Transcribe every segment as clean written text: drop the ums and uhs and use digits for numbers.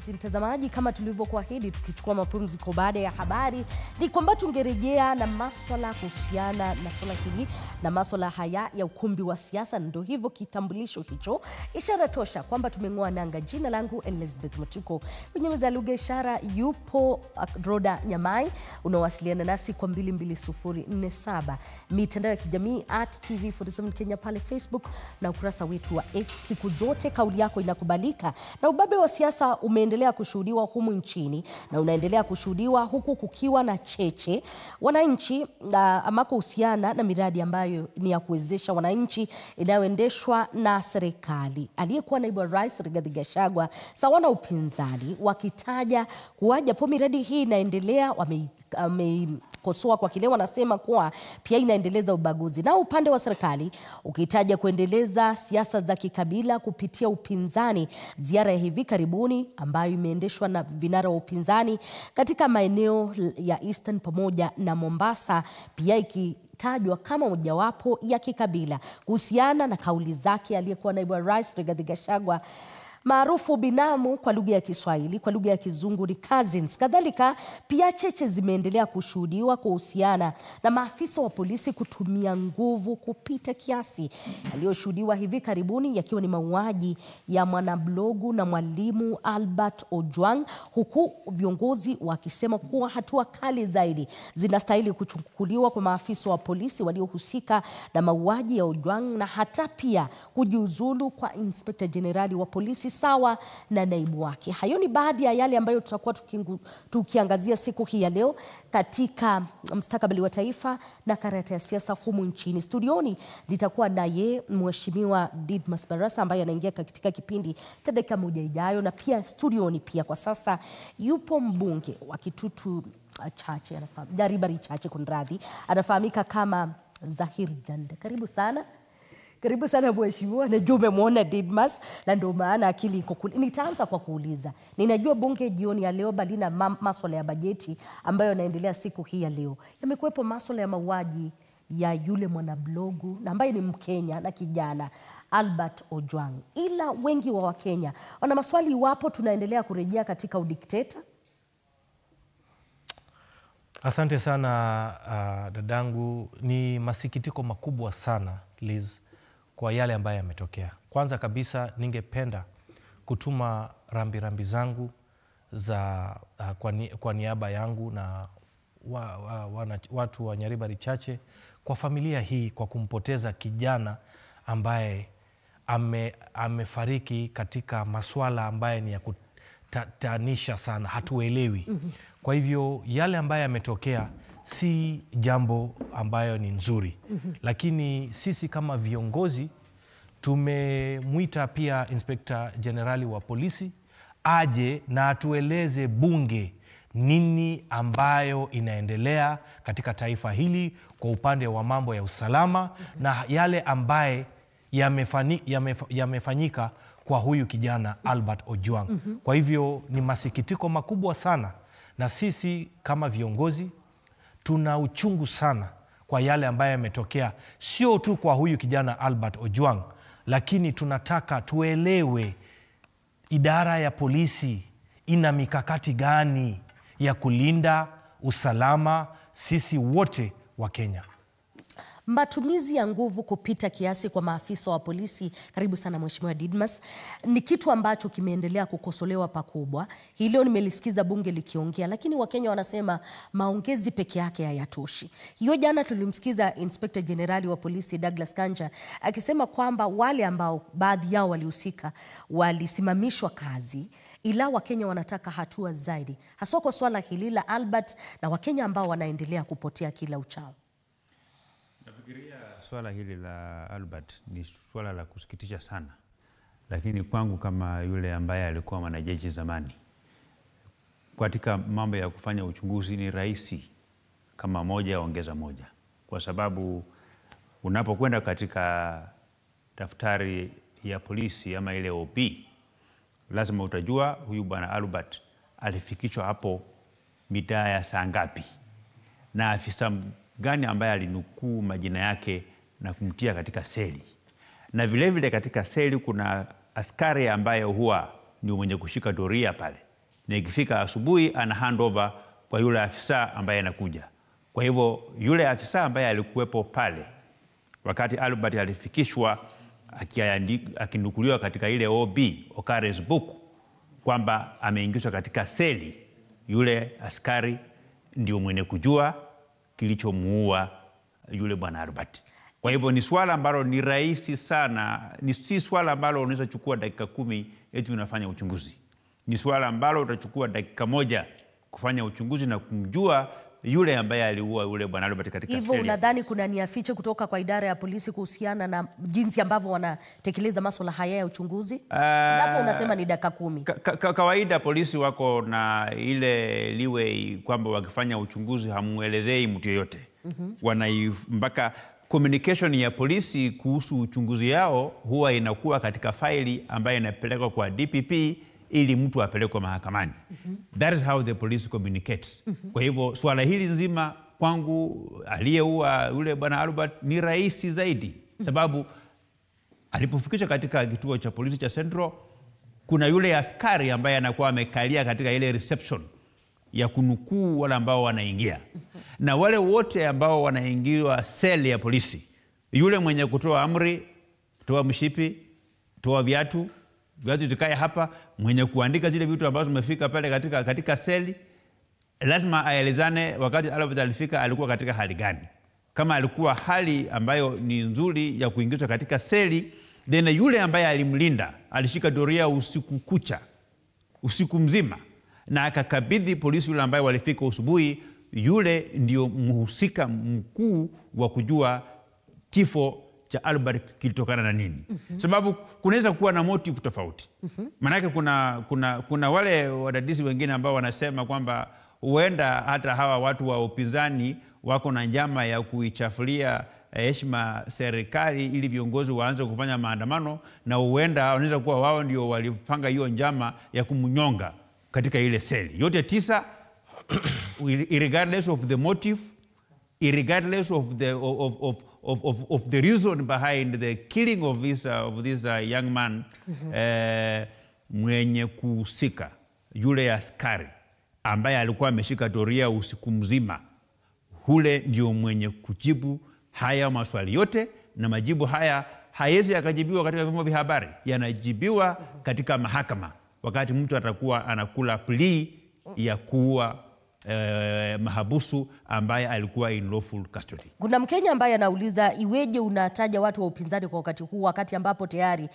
Mpenzi mtazamaji, kama tulivyokuahidi tukichukua mapumziko baada ya habari, ni kwamba tungerejea na masuala kuhusiana na swala hili na masuala haya ya ukumbi wa siasa. Ndio hivyo kitambulisho hicho, ishara tosha kwamba tumeng'oa nanga. Jina langu Elizabeth Matuko, kwenye meza ya lugha ishara yupo Roda Nyamai. Unawasiliana nasi kwa 22047, mitandao ya kijamii @TV47 Kenya pale Facebook na ukurasa wetu wa X. Siku zote kauli yako inakubalika, na ubabe wa siasa umeendelea kushuhudiwa humu nchini na unaendelea kushuhudiwa huku kukiwa na cheche wananchi ama kuhusiana na miradi ambayo ni ya kuwezesha wananchi inayoendeshwa na serikali. Aliyekuwa naibu wa rais Rigathi Gachagua sawa na upinzani wakitaja kuwa japo miradi hii inaendelea, wamekosoa kwa kile wanasema kuwa pia inaendeleza ubaguzi, na upande wa serikali ukitaja kuendeleza siasa za kikabila kupitia upinzani. Ziara ya hivi karibuni ambayo imeendeshwa na vinara wa upinzani katika maeneo ya Eastern pamoja na Mombasa pia ikitajwa kama mojawapo ya kikabila, kuhusiana na kauli zake aliyekuwa naibu wa rais Rigathi Gachagua maarufu binamu kwa lugha ya Kiswahili, kwa lugha ya Kizungu ni cousins. Kadhalika pia cheche zimeendelea kushuhudiwa kuhusiana na maafisa wa polisi kutumia nguvu kupita kiasi, yaliyoshuhudiwa hivi karibuni yakiwa ni mauaji ya mwanablogu na mwalimu Albert Ojwang, huku viongozi wakisema kuwa hatua kali zaidi zinastahili kuchukuliwa kwa maafisa wa polisi waliohusika na mauaji ya Ojwang, na hata pia kujiuzulu kwa Inspector Generali wa polisi sawa na naibu wake. Hayo ni baadhi ya yale ambayo tutakuwa tukiangazia siku hii ya leo katika mustakabali wa taifa na karata ya siasa humu nchini. Studioni litakuwa naye Mheshimiwa Didmas Barasa ambaye anaingia katika kipindi cha dakika moja ijayo, na pia studioni pia kwa sasa yupo mbunge wa Kitutu Chache, Nyaribari Chache kunradhi, anafahamika kama Zahir Janda. Karibu sana. Karibu sana mheshimiwa. Najua umemwona Didmas na ndio maana akili iko kule. Nitaanza kwa kuuliza, ninajua bunge jioni ya leo bali na masuala ya bajeti ambayo yanaendelea siku hii ya leo, yamekuwepo masuala ya mauaji ya yule mwanablogu na ambaye ni Mkenya na kijana Albert Ojwang, ila wengi wa Wakenya wana maswali iwapo tunaendelea kurejea katika udikteta. Asante sana dadangu. Ni masikitiko makubwa sana Liz kwa yale ambayo yametokea. Kwanza kabisa ningependa kutuma rambirambi zangu za kwa niaba yangu na watu wa Nyaribari Chache kwa familia hii kwa kumpoteza kijana ambaye amefariki katika masuala ambaye ni ya kutatanisha sana, hatuelewi. Kwa hivyo yale ambayo yametokea si jambo ambayo ni nzuri. Lakini sisi kama viongozi tumemuita pia Inspector Generali wa polisi aje na atueleze bunge nini ambayo inaendelea katika taifa hili kwa upande wa mambo ya usalama na yale ambaye yamefanyika kwa huyu kijana Albert Ojwang. Kwa hivyo ni masikitiko makubwa sana, na sisi kama viongozi tuna uchungu sana kwa yale ambayo yametokea, sio tu kwa huyu kijana Albert Ojwang, lakini tunataka tuelewe idara ya polisi ina mikakati gani ya kulinda usalama sisi wote wa Kenya. Matumizi ya nguvu kupita kiasi kwa maafisa wa polisi, karibu sana Mheshimiwa Didmas, ni kitu ambacho kimeendelea kukosolewa pakubwa. Hii leo nimelisikiza bunge likiongea, lakini Wakenya wanasema maongezi peke yake hayatoshi. Hiyo jana tulimsikiza Inspector Generali wa polisi Douglas Kanja akisema kwamba wale ambao baadhi yao walihusika walisimamishwa kazi, ila Wakenya wanataka hatua zaidi, haswa kwa swala hili la Albert na Wakenya ambao wanaendelea kupotea kila uchao. Nafikiria swala hili la Albert ni swala la kusikitisha sana, lakini kwangu kama yule ambaye alikuwa mwanajeshi zamani, katika mambo ya kufanya uchunguzi ni rahisi kama moja ongeza moja, kwa sababu unapokwenda katika daftari ya polisi ama ile OP, lazima utajua huyu bwana Albert alifikishwa hapo mitaa ya saa ngapi na afisa gani ambaye alinukuu majina yake na kumtia katika seli. Na vile vile katika seli kuna askari ambaye huwa ni mwenye kushika doria pale. na ikifika asubuhi ana handover kwa yule afisa ambaye anakuja. Kwa hivyo yule afisa ambaye alikuwepo pale wakati Albert alifikishwa akinukuliwa katika ile OB, Occurrence Book, kwamba ameingizwa katika seli, yule askari ndio mwenye kujua kilichomuua yule bwana Albert. Kwa hivyo ni swala ambalo ni rahisi sana, si swala ambalo unaweza chukua dakika 10 eti unafanya uchunguzi. Ni swala ambalo utachukua dakika 1 kufanya uchunguzi na kumjua yule ambaye aliua yule bwana Albert katika seli. Hivyo unadhani kuna nia fiche kutoka kwa idara ya polisi kuhusiana na jinsi ambavyo wanatekeleza masuala haya ya uchunguzi? Hapo unasema ni dakika 10. Kawaida polisi wako na ile liwe kwamba wakifanya uchunguzi hamuelezei mtu yeyote. Mpaka communication ya polisi kuhusu uchunguzi yao huwa inakuwa katika faili ambayo inapelekwa kwa DPP ili mtu apelekwe mahakamani. That is how the police communicates. Kwa hivyo swala hili nzima kwangu aliyeua yule bwana Albert ni rahisi zaidi, sababu alipofikishwa katika kituo cha polisi cha Central, kuna yule askari ambaye anakuwa amekalia katika ile reception ya kunukuu wale ambao wanaingia. Na wale wote ambao wanaingiwa seli ya polisi, yule mwenye kutoa amri, toa mshipi, toa viatu tukae hapa, mwenye kuandika zile vitu ambazo zimefika pale katika seli, lazima aelezane wakati Albert alifika alikuwa katika hali gani. Kama alikuwa hali ambayo ni nzuri ya kuingizwa katika seli, then yule ambaye alimlinda alishika doria usiku kucha, usiku mzima, na akakabidhi polisi yule ambaye walifika usubuhi. Yule ndio mhusika mkuu wa kujua kifo cha Albert kilitokana na nini. Sababu kunaweza kuwa na motive tofauti. Manake kuna wale wadadisi wengine ambao wanasema kwamba huenda hata hawa watu wa upinzani wako na njama ya kuichafulia heshima serikali ili viongozi waanze kufanya maandamano, na huenda wanaweza kuwa wao ndio walipanga hiyo njama ya kumnyonga katika ile seli. Yote 9, regardless of the motive, regardless of the reason behind the killing of this young man, mwenye kuhusika yule askari ambaye alikuwa ameshika doria usiku mzima, hule ndio mwenye kujibu haya maswali yote, na majibu haya haiwezi yakajibiwa katika vyombo vya habari, yanajibiwa katika mahakama wakati mtu atakuwa anakula plea ya kuua mahabusu ambaye alikuwa in lawful custody. Kuna Mkenya ambaye anauliza, iweje unataja watu wa upinzani kwa wakati huu, wakati ambapo tayari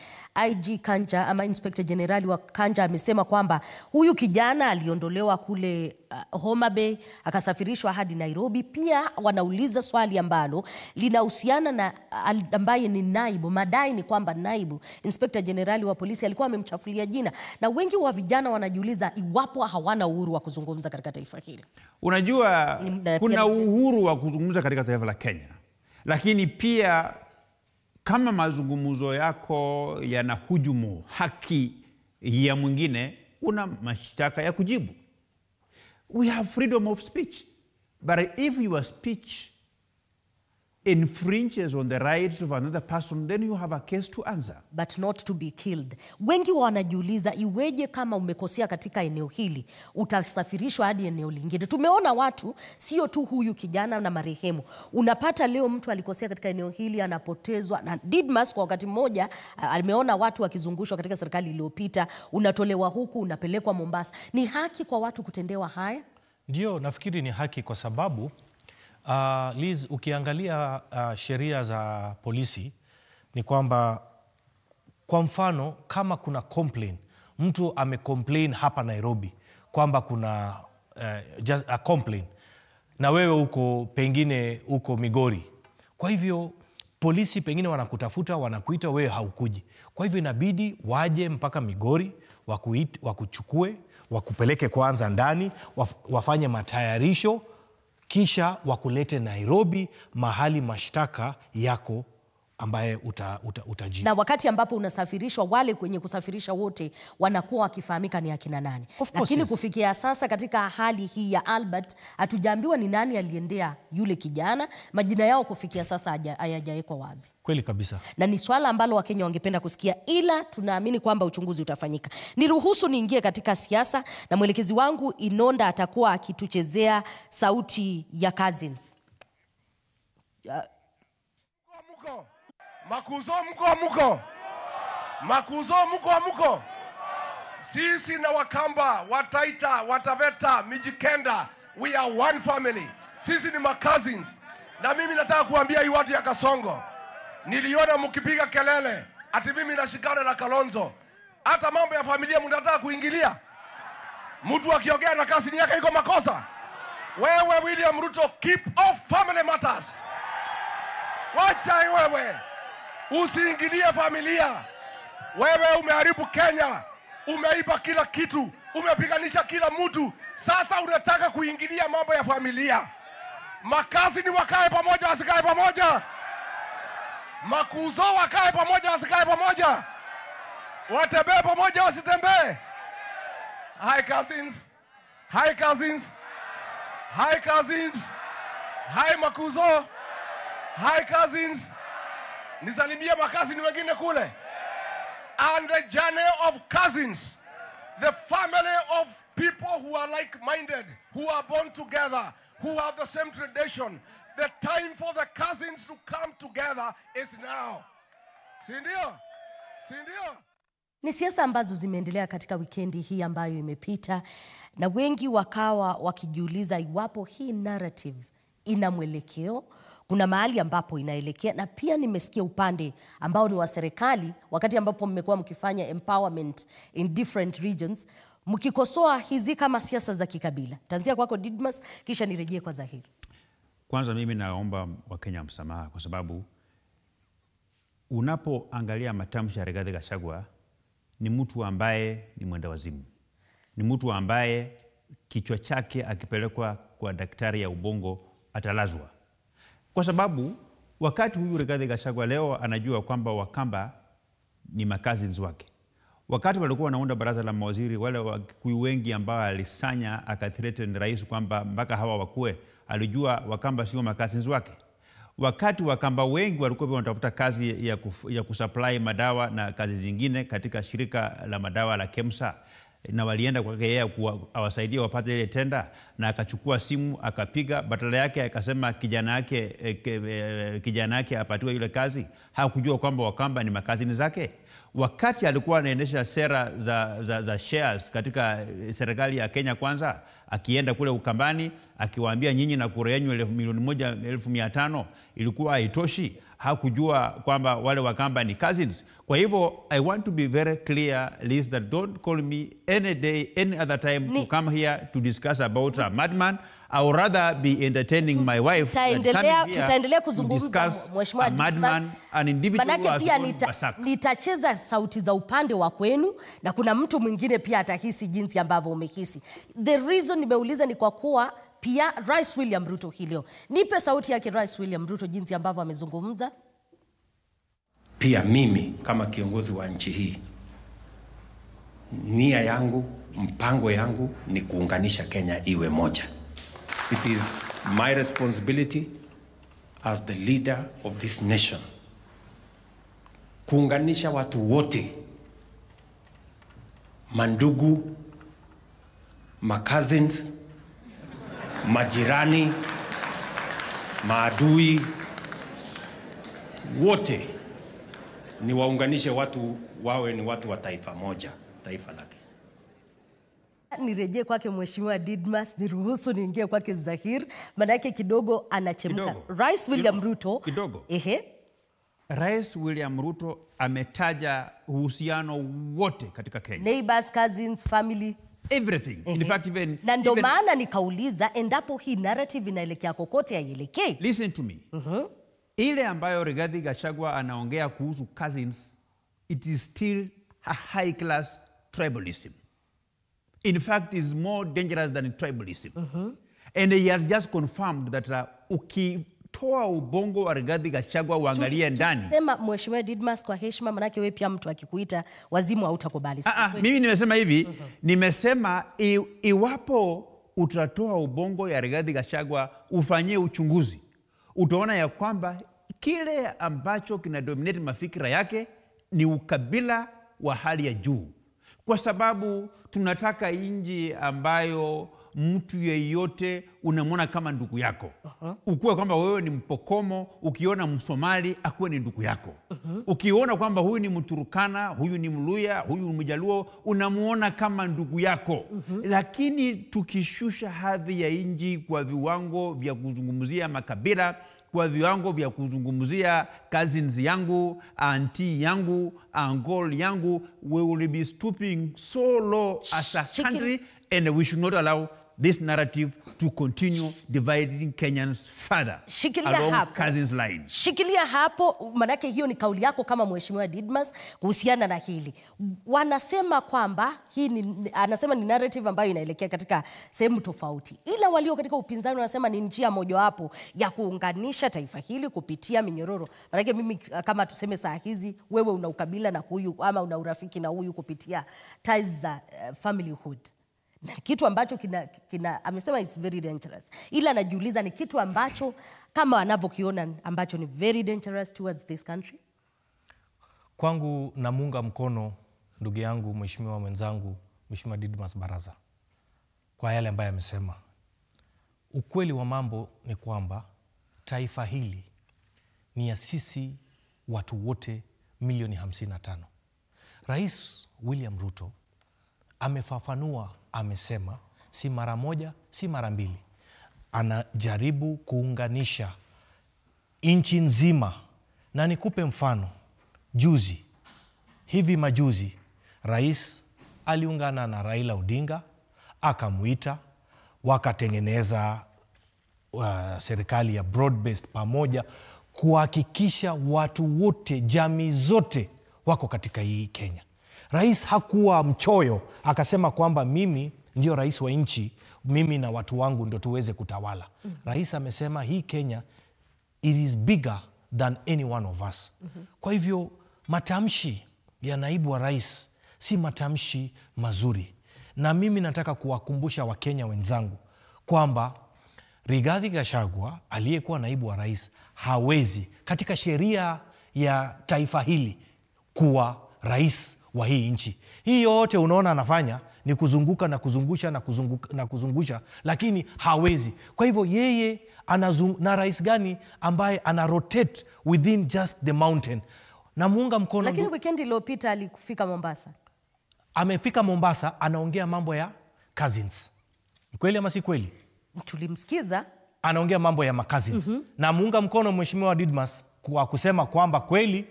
IG Kanja ama Inspector General wa Kanja amesema kwamba huyu kijana aliondolewa kule Homa Bay akasafirishwa hadi Nairobi. Pia wanauliza swali ambalo linahusiana na ambaye ni naibu, madai ni kwamba naibu Inspector General wa polisi alikuwa amemchafulia jina, na wengi wa vijana wanajiuliza iwapo hawana uhuru wa kuzungumza katika taifa hili. Unajua kuna uhuru wa kuzungumza katika taifa la Kenya, lakini pia kama mazungumzo yako yanahujumu haki ya mwingine, una mashtaka ya kujibu. We have freedom of speech, but if your speech infringes on the rights of another person, then you have a case to answer. But not to be killed. Wengi wanajiuliza iweje kama umekosea katika eneo hili utasafirishwa hadi eneo lingine. Tumeona watu, sio tu huyu kijana na marehemu. Unapata leo mtu alikosea katika eneo hili anapotezwa, na Didmas kwa wakati mmoja ameona watu wakizungushwa katika serikali iliyopita, unatolewa huku unapelekwa Mombasa. Ni haki kwa watu kutendewa haya? Ndio, nafikiri ni haki kwa sababu Liz, ukiangalia sheria za polisi ni kwamba, kwa mfano kama kuna complaint, mtu amecomplain hapa Nairobi kwamba kuna just a complaint, na wewe uko pengine uko Migori, kwa hivyo polisi pengine wanakutafuta, wanakuita, wewe haukuji, kwa hivyo inabidi waje mpaka Migori, wakuchukue, wakupeleke kwanza ndani, wafanye matayarisho, kisha wakulete Nairobi, mahali mashtaka yako ambaye utajibu. Na wakati ambapo unasafirishwa, wale kwenye kusafirisha wote wanakuwa wakifahamika ni akina nani. Lakini yes, kufikia sasa katika hali hii ya Albert, hatujaambiwa ni nani aliendea yule kijana. Majina yao kufikia sasa hayajawekwa wazi. Kweli kabisa. Na ni swala ambalo Wakenya wangependa kusikia, ila tunaamini kwamba uchunguzi utafanyika. Niruhusu niingie katika siasa na mwelekezi wangu Inonda atakuwa akituchezea sauti ya Cousins. Makuzo mko. Sisi na Wakamba, Wataita, Wataveta, Mijikenda, we are one family. Sisi ni cousins. Na mimi nataka kuambia hii watu ya Kasongo, niliona mkipiga kelele ati mimi nashikana na Kalonzo. Hata mambo ya familia mnataka kuingilia. Mtu akiongea na kasini yake iko makosa. Wewe William Ruto, keep off family matters. Wacha wewe, usiingilie familia. Wewe umeharibu Kenya, umeiba kila kitu, umepiganisha kila mtu. Sasa unataka kuingilia mambo ya familia. Makazi ni wakae pamoja, wasikae pamoja. Makuzo wakae pamoja, wasikae pamoja. Watembee pamoja, wasitembee. Hi cousins. Hi cousins. Hi cousins. Hi Makuzo. Hi cousins. Nisalimie makazini wengine kule. And the journey of cousins, the family of people who are like-minded, who are born together, who have the same tradition. The time for the cousins to come together is now. Sindio? Sindio? Ni siasa ambazo zimeendelea katika wikendi hii ambayo imepita, na wengi wakawa wakijiuliza iwapo hii narrative ina mwelekeo, kuna mahali ambapo inaelekea. Na pia nimesikia upande ambao ni wa serikali, wakati ambapo mmekuwa mkifanya empowerment in different regions, mkikosoa hizi kama siasa za kikabila. Tanzia kwako Didmas, kisha nirejee kwa Zahir. Kwanza mimi naomba Wakenya msamaha kwa sababu unapoangalia matamshi ya Rigathi Gachagua, ni mtu ambaye ni mwenda wazimu. Ni mtu ambaye kichwa chake akipelekwa kwa daktari ya ubongo atalazwa. Kwa sababu wakati huyu Rigathi Gachagua leo anajua kwamba Wakamba ni cousins wake. Wakati walikuwa wanaunda baraza la mawaziri, wale Wakikuyu wengi ambao alisanya akathreaten rais kwamba mpaka hawa wakue, alijua Wakamba sio cousins wake. Wakati Wakamba wengi walikuwa wanatafuta kazi ya kusupply madawa na kazi zingine katika shirika la madawa la KEMSA, na walienda kwake yeye awasaidie wapate ile tenda, na akachukua simu akapiga, badala yake akasema kijana yake apatiwe ile kazi. Hakujua kwamba Wakamba ni makazini zake. Wakati alikuwa anaendesha sera za shares katika serikali ya Kenya Kwanza, akienda kule Ukambani akiwaambia nyinyi na kura yenu 1,500,000 ilikuwa haitoshi, hakujua kwamba wale Wakamba ni cousins. Kwa hivyo I want to be very clear, Liz, that don't call me any day, any other time to come here to discuss about a madman. I would rather be entertaining my wife tutaendelea kuzungumza Mheshimiwa madman, an individual. Manake pia nitacheza sauti za upande wa kwenu, na kuna mtu mwingine pia atahisi jinsi ambavyo umehisi. The reason nimeuliza ni kwa kuwa pia Rais William Ruto hii leo, nipe sauti yake Rais William Ruto jinsi ambavyo amezungumza. Pia mimi kama kiongozi wa nchi hii, nia yangu, mpango yangu ni kuunganisha Kenya iwe moja. It is my responsibility as the leader of this nation kuunganisha watu wote, mandugu, cousins, majirani, maadui, wote ni waunganishe watu wawe ni watu wa taifa moja, taifa la Kenya. Nirejee kwake Mheshimiwa Didmas, niruhusu niingie kwake Zahir, maana yake kidogo anachemka. Rais William Ruto Rais William Ruto ametaja uhusiano wote katika Kenya. Neighbors, cousins, family, everything. In fact, even na ndio maana nikauliza endapo hii narrative inaelekea kokote aielekee. Listen to me. Ile ambayo Rigathi Gachagua anaongea kuhusu cousins, it is still a high class tribalism. In fact, it's more dangerous than tribalism. And he has just confirmed that toa ubongo wa Rigathi Gachagua uangalie ndani. Sema Mheshimiwa Didmas kwa heshima, manake wewe pia mtu akikuita wazimu hautakubali. Mimi nimesema hivi, nimesema iwapo utatoa ubongo ya Rigathi Gachagua ufanyie uchunguzi, utaona ya kwamba kile ambacho kinadominate mafikira yake ni ukabila wa hali ya juu. Kwa sababu tunataka nchi ambayo mtu yeyote unamwona kama ndugu yako. Ukuwe kwamba wewe ni Mpokomo, ukiona Msomali akuwe ni ndugu yako. Ukiona kwamba huyu ni Mturukana, huyu ni Mluya, huyu ni Mjaluo, unamuona kama ndugu yako. Lakini tukishusha hadhi ya nchi kwa viwango vya kuzungumzia makabila, kwa viwango vya kuzungumzia cousins yangu, auntie yangu, uncle yangu, we will be stooping so low as a country, and we should not allow this narrative to continue dividing Kenyans further along cousins line. Shikilia hapo, manake hiyo ni kauli yako kama Mheshimiwa Didmas kuhusiana na hili. Wanasema kwamba anasema ni narrative ambayo inaelekea katika sehemu tofauti. Ila walio katika upinzani wanasema ni njia mojawapo ya kuunganisha taifa hili kupitia minyororo. Manake mimi kama tuseme saa hizi wewe una ukabila na huyu ama una urafiki na huyu kupitia ties za familyhood. Na kitu ambacho amesema is very dangerous. Ila najiuliza ni kitu ambacho kama wanavyokiona ambacho ni very dangerous towards this country. Kwangu namuunga mkono ndugu yangu mheshimiwa mwenzangu Mheshimiwa Didmas Baraza kwa yale ambayo amesema. Ukweli wa mambo ni kwamba taifa hili ni ya sisi watu wote milioni 55. Rais William Ruto amefafanua, amesema si mara moja, si mara mbili, anajaribu kuunganisha nchi nzima. Na nikupe mfano, hivi majuzi rais aliungana na Raila Odinga, akamuita, wakatengeneza serikali ya broad based pamoja kuhakikisha watu wote, jamii zote wako katika hii Kenya. Rais hakuwa mchoyo, akasema kwamba mimi ndio rais wa nchi, mimi na watu wangu ndio tuweze kutawala. Rais amesema hii Kenya, it is bigger than any one of us. Kwa hivyo matamshi ya naibu wa rais si matamshi mazuri. Na mimi nataka kuwakumbusha Wakenya wenzangu kwamba Rigathi Gachagua aliyekuwa naibu wa rais hawezi katika sheria ya taifa hili kuwa rais wa hii nchi. Hii yote unaona anafanya ni kuzunguka na kuzungusha na kuzungusha, lakini hawezi. Kwa hivyo yeye na rais gani ambaye ana rotate within just the mountain? Na muunga mkono. Lakini weekend iliyopita alikufika Mombasa. Amefika Mombasa, anaongea mambo ya cousins. Kweli ama si kweli? Tulimsikiza. Anaongea mambo ya cousins. Na muunga mkono Mheshimiwa Didmas kwa kusema kwamba kweli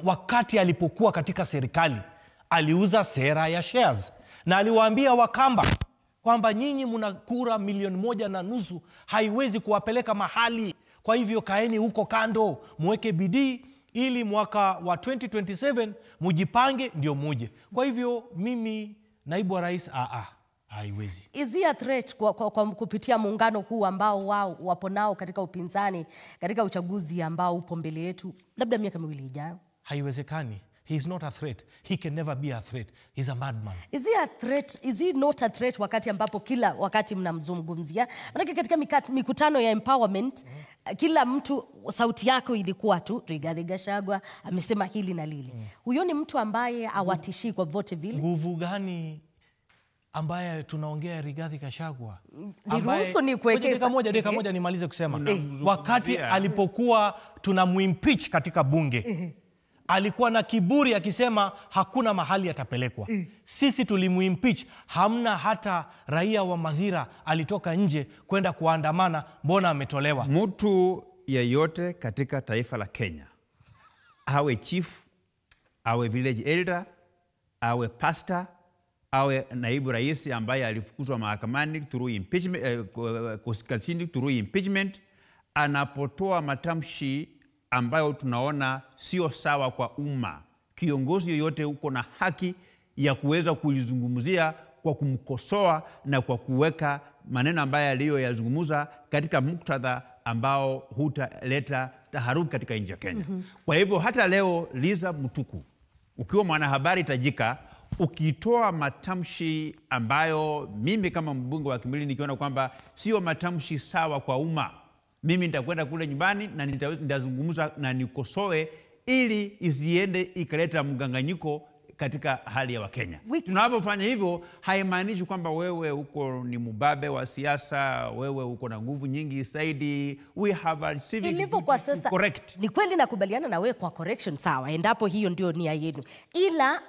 wakati alipokuwa katika serikali aliuza sera ya shares, na aliwaambia Wakamba kwamba nyinyi mna kura 1.5 milioni, haiwezi kuwapeleka mahali. Kwa hivyo kaeni huko kando, muweke bidii ili mwaka wa 2027 mujipange ndio muje. Kwa hivyo mimi naibu wa rais haiwezi. Is there a threat kwa kupitia muungano huu ambao wao wapo nao katika upinzani katika uchaguzi ambao upo mbele yetu labda miaka 2 ijayo? Haiwezekani. He is not a threat. He can never be a threat. He's a madman. Is he a threat? Is he not a threat wakati ambapo kila wakati mnamzungumzia? Maana katika mikutano ya empowerment kila mtu sauti yako ilikuwa tu Rigathi Gachagua amesema hili na lile. Huyo ni mtu ambaye hawatishii kwa vote vile. Nguvu gani ambaye tunaongea Rigathi Gachagua? Niruhusu ni kuwekeza. Dakika moja nimalize kusema. Wakati alipokuwa tunamuimpeach katika bunge, alikuwa na kiburi akisema hakuna mahali atapelekwa. Sisi tulimuimpeach, hamna hata raia wa Mathira alitoka nje kwenda kuandamana, mbona ametolewa? Mtu yeyote katika taifa la Kenya, awe chief, awe village elder, awe pastor, awe naibu rais ambaye alifukuzwa mahakamani through impeachment, anapotoa matamshi ambayo tunaona sio sawa kwa umma, kiongozi yoyote uko na haki ya kuweza kulizungumzia kwa kumkosoa na kwa kuweka maneno ambayo aliyoyazungumza katika muktadha ambao hutaleta taharuki katika nchi ya Kenya. Kwa hivyo hata leo Liza Mutuku, ukiwa mwanahabari tajika, ukitoa matamshi ambayo mimi kama mbunge wa Kimilili nikiona kwamba sio matamshi sawa kwa umma, mimi nitakwenda kule nyumbani na nitazungumza na nikosoe ili isiende ikaleta mganganyiko katika hali ya Wakenya. Tunapofanya hivyo haimaanishi kwamba wewe uko ni mubabe wa siasa, wewe uko na nguvu nyingi zaidi. We have a civic ilivyo kwa sasa. Correct. Ni kweli nakubaliana na wewe kwa correction, sawa, endapo hiyo ndio nia yenu. Ila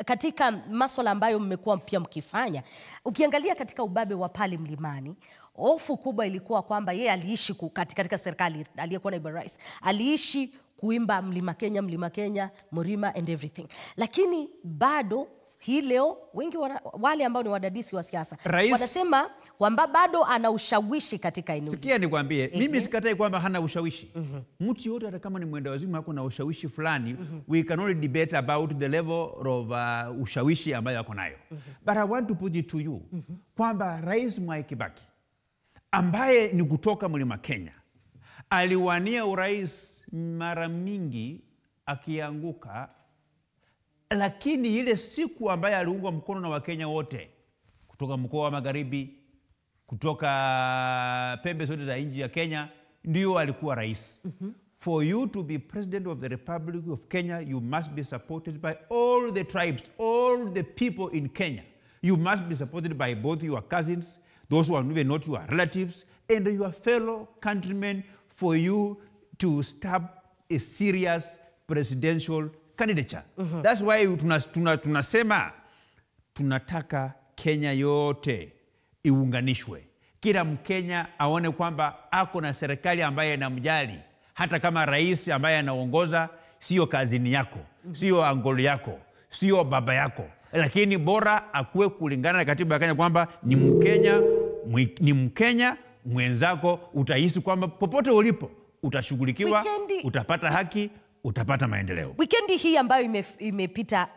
katika masuala ambayo mmekuwa pia mkifanya, ukiangalia katika ubabe wa pale Mlimani, hofu kubwa ilikuwa kwamba yeye aliishi katika serikali, aliyekuwa naibu rais aliishi kuimba Mlima Kenya, Murima and everything. Lakini bado hii leo wengi wale ambao ni wadadisi wa siasa wanasema kwamba bado ana ushawishi katika eneo. Sikia nikwambie, mimi sikatai kwamba hana ushawishi. Mtu yote hata kama ni mwenda wazimu hako na ushawishi fulani, we can only debate about the level of ushawishi ambayo yako nayo. But I want to put it to you kwamba Rais Mwai Kibaki ambaye ni kutoka Mlima Kenya aliwania urais mara mingi akianguka, lakini ile siku ambaye aliungwa mkono na Wakenya wote kutoka mkoa wa Magharibi, kutoka pembe zote za nchi ya Kenya, ndio alikuwa rais. For you to be president of the Republic of Kenya, you must be supported by all the tribes, all the people in Kenya. You must be supported by both your cousins, those who are even not your relatives, and your fellow countrymen for you to stab a serious presidential candidature. That's why tunasema tunataka Kenya yote iunganishwe. Kila Mkenya aone kwamba ako na serikali ambaye inamjali, hata kama rais ambaye anaongoza sio kazini yako, sio angolo yako, sio baba yako, lakini bora akuwe kulingana na katiba ya Kenya kwamba ni Mkenya mwenzako, utahisi kwamba popote ulipo utashughulikiwa, utapata haki, utapata maendeleo. Wikendi hii ambayo imepita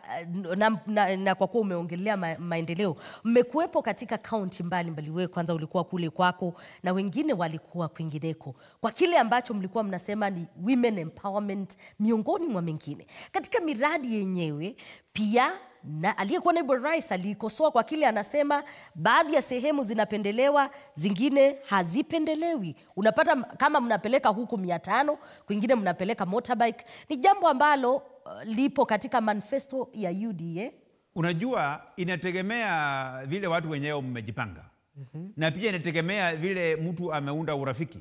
na kwa kuwa umeongelea maendeleo, mmekuwepo katika kaunti mbalimbali. Wewe kwanza ulikuwa kule kwako na wengine walikuwa kwingineko, kwa kile ambacho mlikuwa mnasema ni women empowerment miongoni mwa mengine. Katika miradi yenyewe pia na aliyekuwa naibu rais alikosoa kwa kile anasema baadhi ya sehemu zinapendelewa, zingine hazipendelewi. Unapata kama mnapeleka huku 500, kwingine mnapeleka motorbike. Ni jambo ambalo lipo katika manifesto ya UDA. Unajua, inategemea vile watu wenyewe mmejipanga. Na pia inategemea vile mtu ameunda urafiki.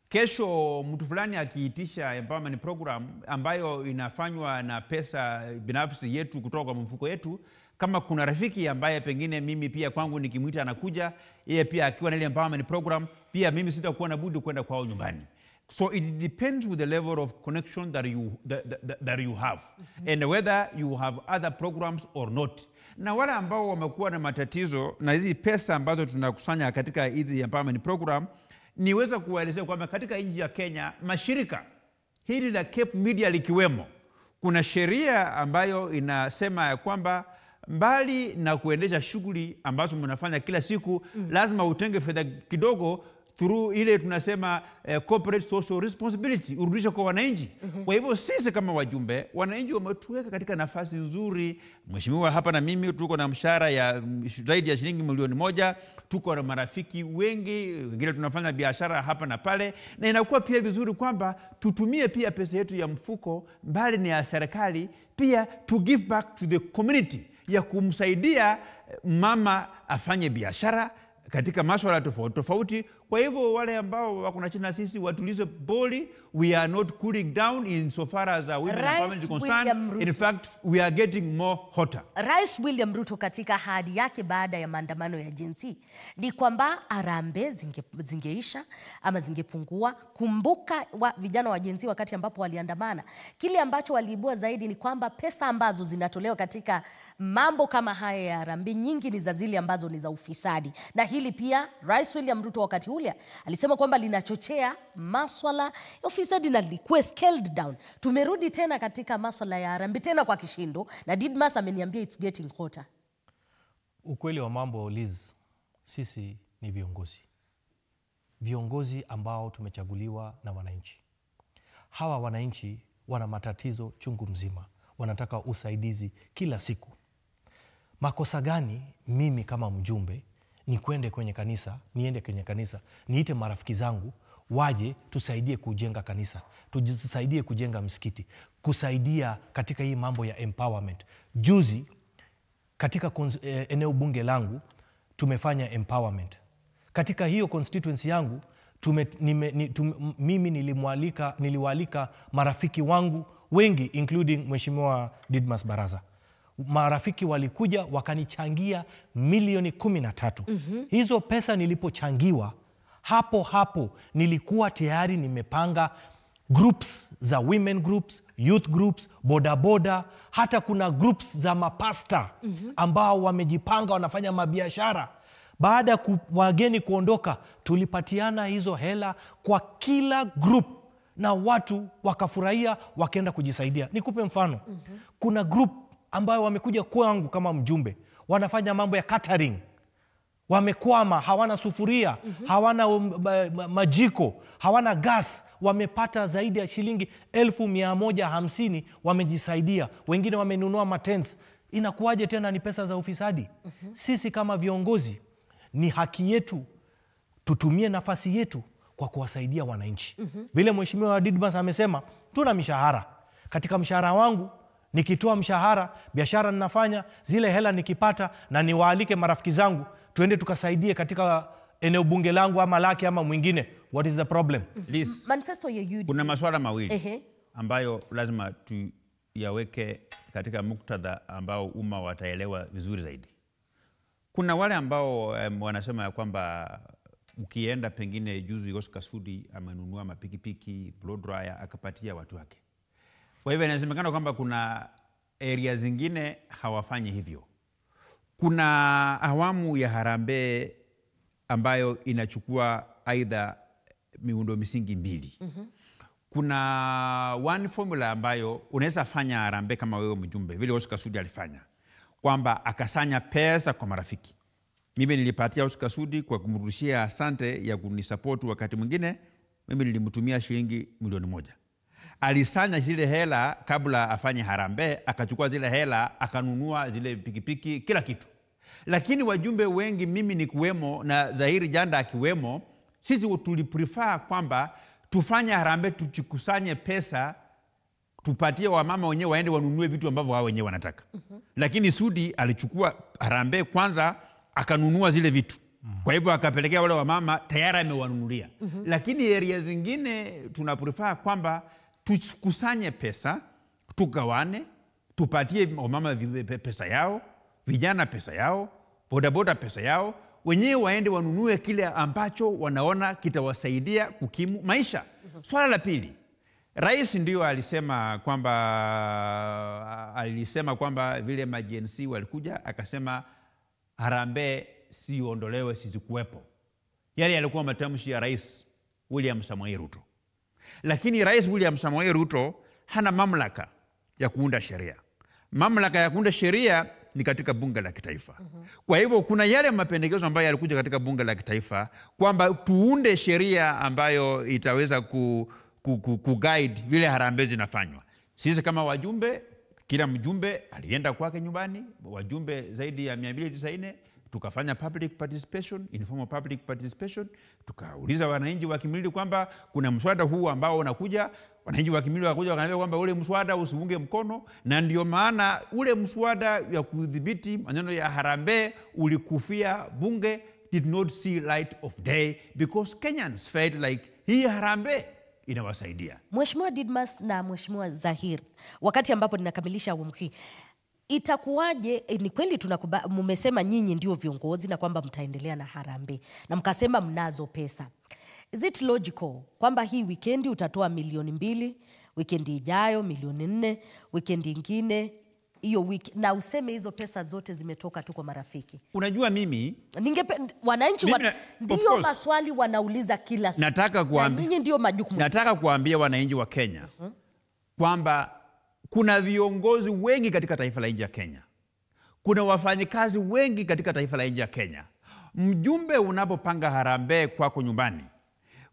Kesho mtu fulani akiitisha empowerment program ambayo inafanywa na pesa binafsi yetu kutoka kwa mfuko yetu, kama kuna rafiki ambaye pengine mimi pia kwangu nikimwita anakuja, yeye pia akiwa na ile empowerment program, pia mimi sitakuwa na budi kwenda kwao nyumbani. So it depends with the level of connection that you have and whether you have other programs or not. Na wale ambao wamekuwa na matatizo na hizi pesa ambazo tunakusanya katika hizi empowerment program, niweza kuwaelezea kwamba katika nchi ya Kenya mashirika hili la Cape Media likiwemo, kuna sheria ambayo inasema ya kwamba mbali na kuendesha shughuli ambazo mnafanya kila siku, lazima utenge fedha kidogo through ile tunasema corporate social responsibility, urudisha kwa wananchi. Kwa hivyo sisi kama wajumbe, wananchi wametuweka katika nafasi nzuri. Mheshimiwa hapa na mimi tuko na mshahara ya zaidi ya shilingi 1,000,000, tuko na marafiki wengi, wengine tunafanya biashara hapa na pale, na inakuwa pia vizuri kwamba tutumie pia pesa yetu ya mfuko mbali ni ya serikali, pia to give back to the community, ya kumsaidia mama afanye biashara katika masuala tofauti tofauti. Kwa hivyo wale ambao wako na chini sisi watulize boli. We are not cooling down in so far as women empowerment is concerned. In fact, we are getting more hotter. Rais William Ruto katika ahadi yake baada ya maandamano ya Gen Z ni kwamba harambee zingeisha ama zingepungua. Kumbuka vijana wa Gen Z wakati ambapo waliandamana, kile ambacho waliibua zaidi ni kwamba pesa ambazo zinatolewa katika mambo kama haya ya harambee nyingi ni za zile ambazo ni za ufisadi. Na hili pia Rais William Ruto wakati ule alisema kwamba linachochea maswala ya ufisadi na likuwe scaled down. Tumerudi tena katika maswala ya harambee tena kwa kishindo, na Didmas ameniambia it's getting hotter. Ukweli wa mambo Liz, sisi ni viongozi ambao tumechaguliwa na wananchi. Hawa wananchi wana matatizo chungu mzima, wanataka usaidizi kila siku. Makosa gani mimi kama mjumbe niende kwenye kanisa, niite marafiki zangu waje tusaidie kujenga kanisa, tusaidie kujenga msikiti, kusaidia katika hii mambo ya empowerment. Juzi katika eneo bunge langu tumefanya empowerment. Katika hiyo constituency yangu mimi niliwaalika marafiki wangu wengi including Mheshimiwa Didmas Baraza. Marafiki walikuja wakanichangia milioni 13. Hizo pesa nilipochangiwa, hapo nilikuwa tayari nimepanga groups za women groups, youth groups, bodaboda, hata kuna groups za mapasta ambao wamejipanga wanafanya mabiashara. Baada ya wageni kuondoka, tulipatiana hizo hela kwa kila group na watu wakafurahia, wakaenda kujisaidia. Nikupe mfano. Kuna group ambayo wamekuja kwangu kama mjumbe, wanafanya mambo ya catering. Wamekwama, hawana sufuria, hawana majiko, hawana gas. Wamepata zaidi ya shilingi 1,150, wamejisaidia. Wengine wamenunua matents. Inakuwaje tena ni pesa za ufisadi? Sisi kama viongozi ni haki yetu tutumie nafasi yetu kwa kuwasaidia wananchi. Vile Mheshimiwa Didmas amesema, tuna mishahara. Katika mshahara wangu, nikitoa mshahara, biashara ninafanya, zile hela nikipata na niwaalike marafiki zangu, tuende tukasaidie katika eneo bunge langu ama lake ama mwingine. What is the problem? Liz, Manifesto ya UD. kuna masuala mawili ambayo lazima tuyaweke katika muktadha ambao umma wataelewa vizuri zaidi. Kuna wale ambao wanasema ya kwamba ukienda pengine juzi Oscar Sudi amenunua mapikipiki, blow dryer, akapatia watu wake. Kwa hivyo inasemekana kwamba kuna area zingine hawafanyi hivyo. Kuna awamu ya harambee ambayo inachukua aidha miundo misingi mbili. Kuna one formula ambayo unaweza fanya harambee kama wewe mjumbe, vile Oscar Sudi alifanya, kwamba akasanya pesa kwa marafiki. Mimi nilipatia Oscar Sudi kwa kumrushia asante ya kunisupport. Wakati mwingine mimi nilimtumia shilingi milioni 1. Alisanya zile hela kabla afanye harambee, akachukua zile hela akanunua zile pikipiki, kila kitu. Lakini wajumbe wengi, mimi ni kuwemo na Zahiri Janda akiwemo, sisi tuliprefer kwamba tufanye harambee, tuchikusanye pesa, tupatie wamama wenyewe waende wanunue vitu ambavyo wao wenyewe wanataka. Lakini Sudi alichukua harambee kwanza, akanunua zile vitu. Kwa hivyo akapelekea wale wamama tayari amewanunulia. Lakini area zingine tunaprefer kwamba tukusanye pesa, tugawane, tupatie wamama pesa yao, vijana pesa yao, bodaboda pesa yao, wenyewe waende wanunue kile ambacho wanaona kitawasaidia kukimu maisha. Swala la pili, Rais ndio alisema kwamba vile majensi walikuja, akasema harambee siondolewe, sizikuwepo. Yale yalikuwa matamshi ya Rais William Samoei Ruto. Lakini Rais William Samoei Ruto hana mamlaka ya kuunda sheria. Mamlaka ya kuunda sheria ni katika bunge la kitaifa. Kwa hivyo kuna yale mapendekezo ambayo yalikuja katika bunge la kitaifa kwamba tuunde sheria ambayo itaweza kuguide vile harambee zinafanywa. Sisi kama wajumbe, kila mjumbe alienda kwake nyumbani, wajumbe zaidi ya 290, tukafanya public participation, informal public participation, tukauliza wananchi wa Kimilili kwamba kuna mswada huu ambao unakuja. Wananchi wa Kimilili wakakuja wakaniambia kwamba ule mswada usiunge mkono, na ndio maana ule mswada ya kudhibiti maneno ya harambee ulikufia bunge, did not see light of day because Kenyans felt like hii harambee inawasaidia. Mheshimiwa Didmas na Mheshimiwa Zahir, wakati ambapo ninakamilisha awamu hii, itakuwaje? Ni kweli mmesema nyinyi ndio viongozi na kwamba mtaendelea na harambee na mkasema mnazo pesa. Is it logical kwamba hii wikendi utatoa milioni 2, wikendi ijayo milioni 4, wikendi ingine hiyo wiki, na useme hizo pesa zote zimetoka tu kwa marafiki? Unajua mimi wananchi ndio maswali wanauliza kila siku. Na nyinyi ndio majukumu. Nataka kuambia wananchi wa Kenya kwamba kuna viongozi wengi katika taifa la nchi ya Kenya. Kuna wafanyikazi wengi katika taifa la nje ya Kenya. Mjumbe unapopanga harambee kwako nyumbani,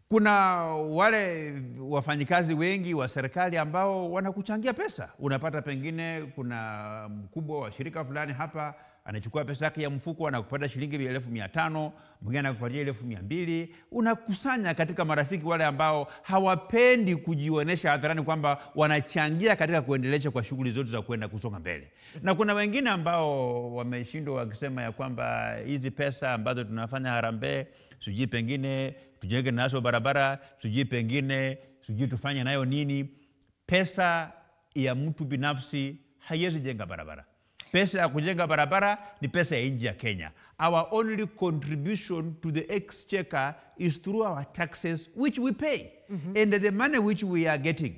kuna wale wafanyikazi wengi wa serikali ambao wanakuchangia pesa. Unapata pengine kuna mkubwa wa shirika fulani hapa anachukua pesa yake ya mfuko, anakupata shilingi 1500, mwingine anakupatia 1200. Unakusanya katika marafiki wale ambao hawapendi kujionesha hadharani kwamba wanachangia katika kuendelesha kwa shughuli zote za kwenda kusonga mbele. Na kuna wengine ambao wameshindwa wakisema ya kwamba hizi pesa ambazo tunafanya harambee, sijui pengine tujenge nazo barabara, sijui pengine sijui tufanye nayo nini. Pesa ya mtu binafsi haiwezi jenga barabara. Pesa ya kujenga barabara ni pesa ya nchi ya Kenya. Our only contribution to the exchequer is through our taxes which we pay. And the money which we are getting,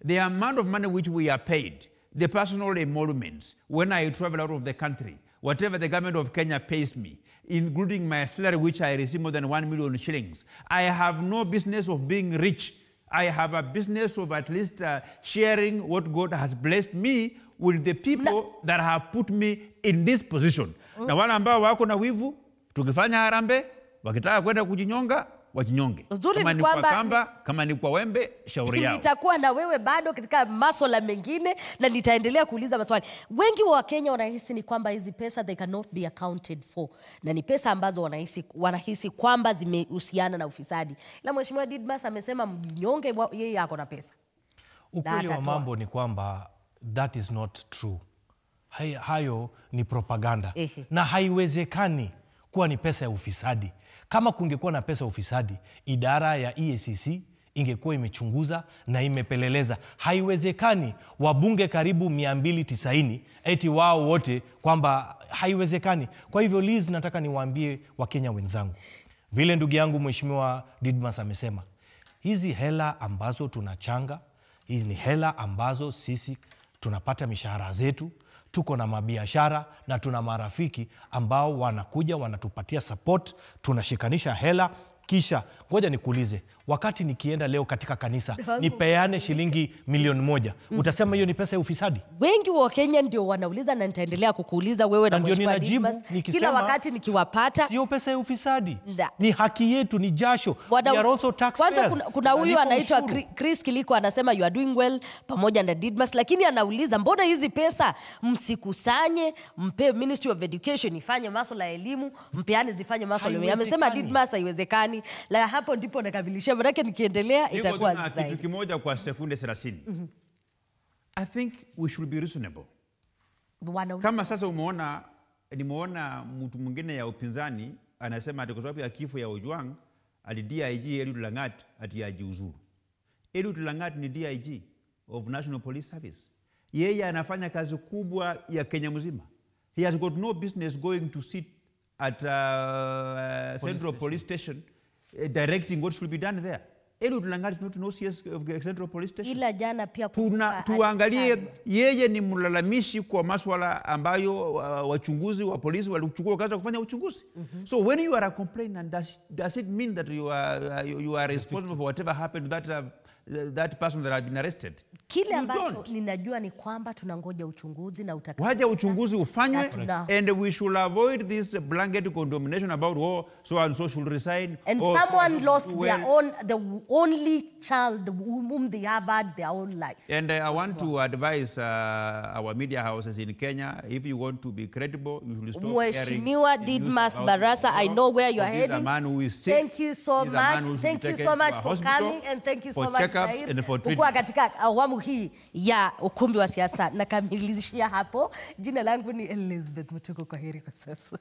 the amount of money which we are paid, the personal emoluments, when I travel out of the country, whatever the government of Kenya pays me, including my salary which I receive more than 1 million shillings, I have no business of being rich. I have a business of at least sharing what God has blessed me with the people that have put me in this position. Na wale ambao wako na wivu, tukifanya harambee, wakitaka kwenda kujinyonga, wajinyonge. Kama ni kwa kamba, kama ni kwa wembe, shauri yao. Nitakuwa na wewe bado katika masuala mengine na nitaendelea kuuliza maswali. Wengi wa Kenya wanahisi ni kwamba hizi pesa they cannot be accounted for. Na ni pesa ambazo wanahisi kwamba zimehusiana na ufisadi. Ila Mheshimiwa Didmas amesema mjinyonge, yeye ako na pesa. Ukweli wa mambo ni kwamba that is not true. Hayo ni propaganda. Na haiwezekani kuwa ni pesa ya ufisadi. Kama kungekuwa na pesa ya ufisadi, idara ya EACC ingekuwa imechunguza na imepeleleza. Haiwezekani wabunge karibu 290 eti wao wote kwamba haiwezekani. Kwa hivyo Liz, nataka niwaambie Wakenya wenzangu, vile ndugu yangu Mheshimiwa Didmas amesema, hizi hela ambazo tunachanga, hizi ni hela ambazo sisi tunapata mishahara zetu, tuko na mabiashara na tuna marafiki ambao wanakuja wanatupatia support, tunashikanisha hela. Kisha ngoja nikuulize, wakati nikienda leo katika kanisa nipeane shilingi 1,000,000, utasema hiyo ni pesa ya ufisadi? Wengi wa Kenya ndio wanauliza na nitaendelea kukuuliza wewe na Mheshimiwa Didmas kila wakati nikiwapata. Sio pesa ya ufisadi. Ni haki yetu, ni jasho. We are also taxpayers. Kwanza kuna huyu anaitwa Chris Kiliko anasema you are doing well pamoja na Didmas, lakini anauliza mbona hizi pesa msikusanye, mpe Ministry of Education ifanye masuala ya elimu, mpeane zifanye masuala ya. Amesema Didmas haiwezekani. La hapo ndipo nakabilishia, maana nikiendelea itakuwa zaidi. Kitu kimoja kwa sekunde 30. I think we should be reasonable. Kama sasa nimeona mtu mwingine ya upinzani anasema ati kwa sababu ya kifo ya Ojwang ati DIG Eliud Langat ati ajiuzuru. Eliud Langat ni DIG of National Police Service. Yeye anafanya kazi kubwa ya Kenya mzima. He has got no business going to sit at Central Police Station directing what should be done there. Eliud Langat is not no CS of Central Police Station. Ila jana pia tuangalie yeye ni mlalamishi kwa masuala ambayo wachunguzi wa polisi walichukua kazi kufanya uchunguzi. So when you are a complainant, does it mean that you are responsible for whatever happened to that person that has been arrested? Kile ambacho ninajua ni kwamba tunangoja uchunguzi na waje uchunguzi ufanywe, and we should avoid this blanket condemnation about so and so should resign. And someone lost the only child whom they have had their own life. And I want to advise our media houses in Kenya, if you want to be credible, you should stop Mheshimiwa Didmas Barasa, I know where you are heading. Thank you so much. Thank you so much for coming, and thank you so much kwa katika awamu hii ya ukumbi wa siasa. Nakamilishia hapo. Jina langu ni Elizabeth Mutuku, kwa heri kwa sasa.